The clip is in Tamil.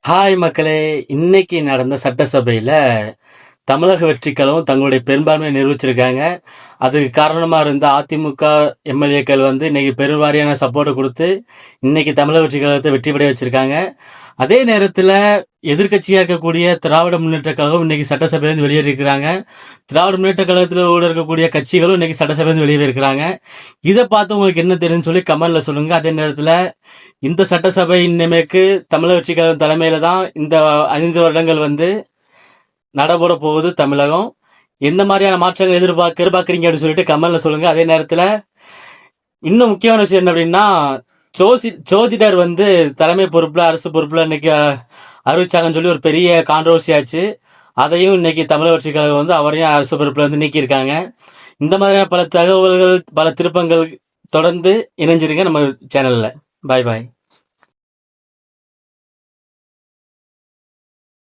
ஹாய் மக்களே! இன்னைக்கு நடந்த சட்டசபையில தமிழக வெற்றிக் கழகம் தங்களுடைய பெரும்பான்மையை நிரூபிச்சிருக்காங்க. அதுக்கு காரணமா இருந்த அதிமுக எம்எல்ஏக்கள் இன்னைக்கு பெருவாரியான சப்போர்ட்ட குடுத்து, இன்னைக்கு தமிழக வெற்றிக் கழகத்த வெற்றி பெற வச்சிருக்காங்க. அதே நேரத்துல எதிர்க்கட்சியா இருக்கக்கூடிய திராவிட முன்னேற்றக் கழகம் இன்னைக்கு சட்டசபையிலிருந்து வெளியேறியிருக்கிறாங்க. திராவிட முன்னேற்றக் கழகத்துல கூட இருக்கக்கூடிய கட்சிகளும் இன்னைக்கு சட்டசபையிலிருந்து வெளியேறியிருக்கிறாங்க. இத பார்த்து உங்களுக்கு என்ன தெரியும்னு சொல்லி கமெண்ட்ல சொல்லுங்க. அதே நேரத்துல இந்த சட்டசபை இனிமேக்கு தமிழக வெற்றிக் கழகம் தலைமையில தான் இந்த 5 வருடங்கள் நடைபெற போகுது தமிழகம். எந்த மாதிரியான மாற்றங்கள் எதிர்பார்க்குறீங்க அப்படின்னு சொல்லிட்டு கமெண்ட்ல சொல்லுங்க. அதே நேரத்துல இன்னும் முக்கியமான விஷயம் என்ன அப்படின்னா, ஜோதிடர் தலைமை பொறுப்புல அரசு பொறுப்புல இன்னைக்கு அறிவிச்சாங்கன்னு சொல்லி ஒரு பெரிய கான்ட்ரவர்சி ஆச்சு. அதையும் இன்னைக்கு தமிழக வெற்றிக் கழகம் அவரையும் அரசு பொறுப்புல நீக்கியிருக்காங்க. இந்த மாதிரியான பல தகவல்கள், பல திருப்பங்கள் தொடர்ந்து இணைஞ்சிருங்க நம்ம சேனல்ல. பாய் பாய்.